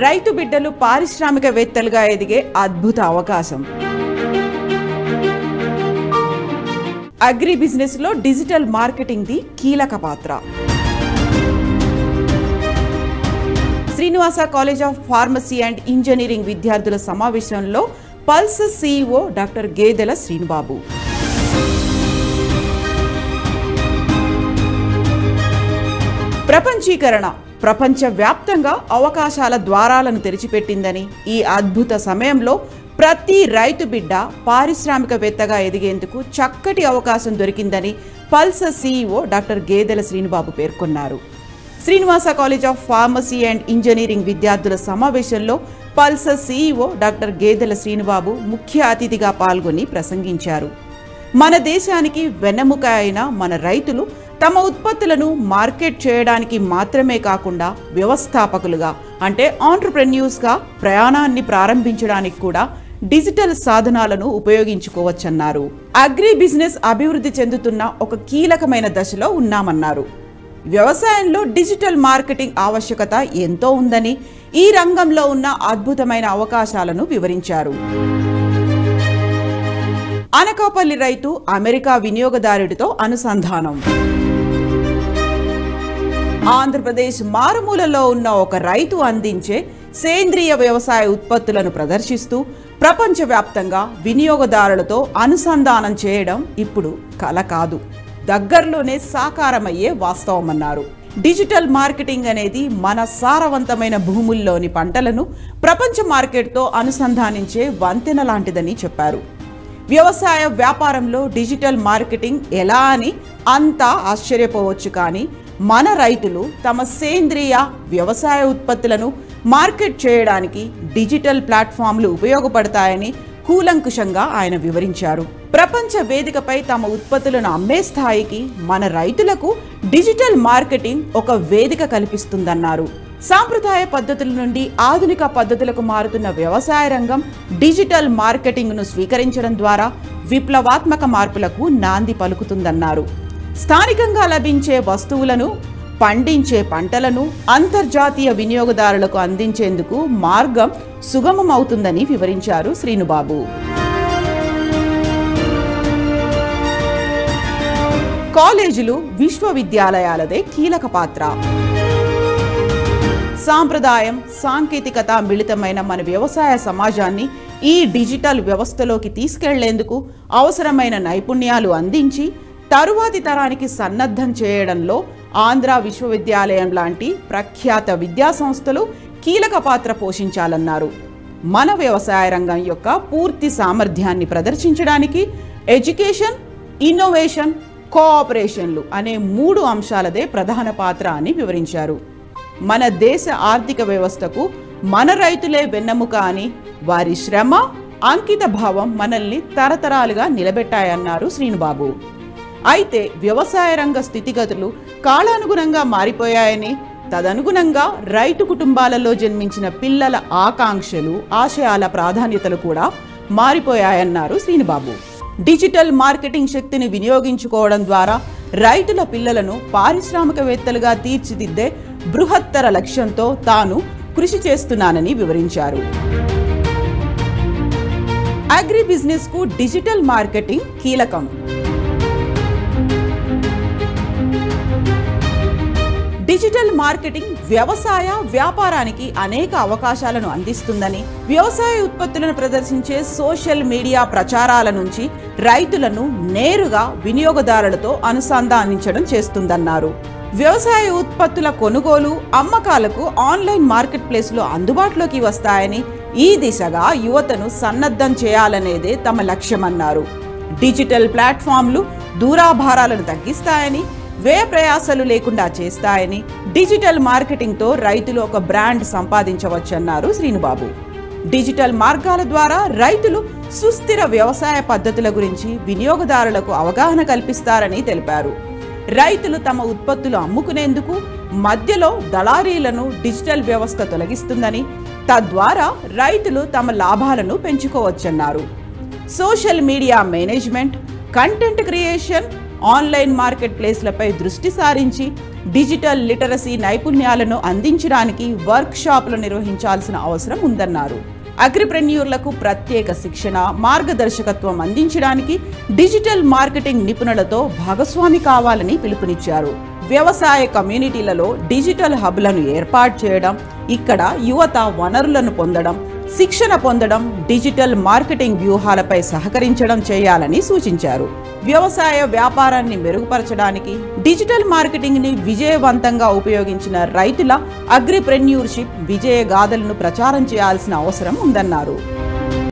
రైతు బిడ్డలు పారిశ్రామికవేత్తలుగా ఎదిగే అద్భుత అవకాశం. అగ్రి బిజినెస్ లో డిజిటల్ మార్కెటింగ్ ది కీలక పాత్ర. Srinivasa college of pharmacy and engineering విద్యార్థుల సమావేశంలో పల్స్ CEO డాక్టర్ గేదెల శ్రీనుబాబు. ప్రపంచీకరణ ప్రపంచవ్యాప్తంగా అవకాశాల ద్వారాలను తెరిచిపెట్టిందని, ఈ అద్భుత సమయంలో ప్రతి రైతు బిడ్డ పారిశ్రామికవేత్తగా ఎదిగేందుకు చక్కటి అవకాశం దొరికిందని పల్స్ CEO డాక్టర్ గేదెల శ్రీనుబాబు పేర్కొన్నారు. Srinivasa college of pharmacy and engineering విద్యార్థుల సమావేశంలో పల్స్ CEO డాక్టర్ గేదెల శ్రీనుబాబు ముఖ్య అతిథిగా పాల్గొని ప్రసంగించారు. మన దేశానికి వెన్నెముక అయిన మన రైతులు తమ ఉత్పత్తులను మార్కెట్ చేయడానికి మాత్రమే కాకుండా వ్యవస్థాపకులుగా అంటే ఆంట్రప్రెన్యూర్స్గా ప్రయాణాన్ని ప్రారంభించడానికి కూడా డిజిటల్ సాధనాలను ఉపయోగించుకోవచ్చన్నారు. అగ్రి బిజినెస్ అభివృద్ధి చెందుతున్న ఒక కీలకమైన దశలో ఉన్నామన్నారు. వ్యవసాయంలో డిజిటల్ మార్కెటింగ్ ఆవశ్యకత ఎంతో ఉందని, ఈ రంగంలో ఉన్న అద్భుతమైన అవకాశాలను వివరించారు. అనకాపల్లి రైతు అమెరికా వినియోగదారుడితో అనుసంధానం. ఆంధ్రప్రదేశ్ మారుమూలలో ఉన్న ఒక రైతు అందించే సేంద్రియ వ్యవసాయ ఉత్పత్తులను ప్రదర్శిస్తూ ప్రపంచవ్యాప్తంగా వినియోగదారులతో అనుసంధానం చేయడం ఇప్పుడు కల కాదు, దగ్గరలోనే సాకారమయ్యే వాస్తవమన్నారు. డిజిటల్ మార్కెటింగ్ అనేది మన సారవంతమైన భూముల్లోని పంటలను ప్రపంచ మార్కెట్తో అనుసంధానించే వంతెన లాంటిదని చెప్పారు. వ్యవసాయ వ్యాపారంలో డిజిటల్ మార్కెటింగ్ ఎలా అని అంతా ఆశ్చర్యపోవచ్చు, కానీ మన రైతులు తమ సేంద్రియ వ్యవసాయ ఉత్పత్తులను మార్కెట్ చేయడానికి డిజిటల్ ప్లాట్ఫామ్లు ఉపయోగపడతాయని కూలంకుషంగా ఆయన వివరించారు. ప్రపంచ వేదికపై తమ ఉత్పత్తులను అమ్మే స్థాయికి మన రైతులకు డిజిటల్ మార్కెటింగ్ ఒక వేదిక కల్పిస్తుందన్నారు. సాంప్రదాయ పద్ధతుల నుండి ఆధునిక పద్ధతులకు మారుతున్న వ్యవసాయ రంగం డిజిటల్ మార్కెటింగ్ను స్వీకరించడం ద్వారా విప్లవాత్మక మార్పులకు నాంది పలుకుతుందన్నారు. స్థానికంగా లభించే వస్తువులను, పండించే పంటలను అంతర్జాతీయ వినియోగదారులకు అందించేందుకు మార్గం సుగమమవుతుందని వివరించారు శ్రీనుబాబు. కాలేజీలు, విశ్వవిద్యాలయాలదే కీలక పాత్ర. సాంప్రదాయం, సాంకేతికత మిళితమైన మన వ్యవసాయ సమాజాన్ని ఈ డిజిటల్ వ్యవస్థలోకి తీసుకెళ్లేందుకు అవసరమైన నైపుణ్యాలు అందించి తరువాతి తరానికి సన్నద్ధం చేయడంలో ఆంధ్ర విశ్వవిద్యాలయం లాంటి ప్రఖ్యాత విద్యా సంస్థలు కీలక పాత్ర పోషించాలన్నారు. మన వ్యవసాయ రంగం యొక్క పూర్తి సామర్థ్యాన్ని ప్రదర్శించడానికి ఎడ్యుకేషన్, ఇన్నోవేషన్, కోఆపరేషన్లు అనే 3 అంశాలదే ప్రధాన పాత్ర అని వివరించారు. మన దేశ ఆర్థిక వ్యవస్థకు మన రైతులే వెన్నెముక అని, వారి శ్రమ, అంకిత భావం మనల్ని తరతరాలుగా నిలబెట్టాయన్నారు శ్రీనుబాబు. అయితే వ్యవసాయ రంగ స్థితిగతులు కాలానుగుణంగా మారిపోయాయని, తదనుగుణంగా రైతు కుటుంబాలలో జన్మించిన పిల్లల ఆకాంక్షలు, ఆశయాల ప్రాధాన్యతలు కూడా మారిపోయాయన్నారు శ్రీనుబాబు. డిజిటల్ మార్కెటింగ్ శక్తిని వినియోగించుకోవడం ద్వారా రైతుల పిల్లలను పారిశ్రామికవేత్తలుగా తీర్చిదిద్దే బృహత్తర లక్ష్యంతో తాను కృషి చేస్తున్నానని వివరించారు. అగ్రి బిజినెస్ కు డిజిటల్ మార్కెటింగ్ కీలకం. డిజిటల్ మార్కెటింగ్ వ్యవసాయ వ్యాపారానికి అనేక అవకాశాలను అందిస్తుందని, వ్యవసాయ ఉత్పత్తులను ప్రదర్శించే సోషల్ మీడియా ప్రచారాల నుంచి రైతులను నేరుగా వినియోగదారులతో అనుసంధానించడం చేస్తుందన్నారు. వ్యవసాయ ఉత్పత్తుల కొనుగోలు, అమ్మకాలకు ఆన్లైన్ మార్కెట్ ప్లేస్లు అందుబాటులోకి వస్తాయని, ఈ దిశగా యువతను సన్నద్ధం చేయాలనేదే తమ లక్ష్యమన్నారు. డిజిటల్ ప్లాట్ఫామ్లు దూరాభారాలను తగ్గిస్తాయని, వ్యయ ప్రయాసాలు లేకుండా చేస్తాయని, డిజిటల్ మార్కెటింగ్తో రైతులు ఒక బ్రాండ్ సంపాదించవచ్చన్నారు శ్రీనుబాబు. డిజిటల్ మార్గాల ద్వారా రైతులు సుస్థిర వ్యవసాయ పద్ధతుల గురించి వినియోగదారులకు అవగాహన కల్పిస్తారని తెలిపారు. రైతులు తమ ఉత్పత్తులు అమ్ముకునేందుకు మధ్యలో దళారీలను డిజిటల్ వ్యవస్థ తొలగిస్తుందని, తద్వారా రైతులు తమ లాభాలను పెంచుకోవచ్చన్నారు. Social media management, content creation, online market ప్లేస్లపై దృష్టి సారించి డిజిటల్ లిటరసీ నైపుణ్యాలను అందించడానికి వర్క్ షాపులు నిర్వహించాల్సిన అవసరం ఉందన్నారు. అగ్రిప్రెన్యూర్లకు ప్రత్యేక శిక్షణ, మార్గదర్శకత్వం అందించడానికి డిజిటల్ మార్కెటింగ్ నిపుణులతో భాగస్వామి కావాలని పిలుపునిచ్చారు. వ్యవసాయ కమ్యూనిటీలలో డిజిటల్ హబ్లను ఏర్పాటు చేయడం, ఇక్కడ యువత వనరులను పొందడం, శిక్షణ పొందడం, డిజిటల్ మార్కెటింగ్ వ్యూహాలపై సహకరించడం చేయాలని సూచించారు. వ్యవసాయ వ్యాపారాన్ని మెరుగుపరచడానికి డిజిటల్ మార్కెటింగ్ని విజయవంతంగా ఉపయోగించిన రైతుల అగ్రిప్రెన్యూర్షిప్ విజయ గాథలను ప్రచారం చేయాల్సిన అవసరం ఉందన్నారు.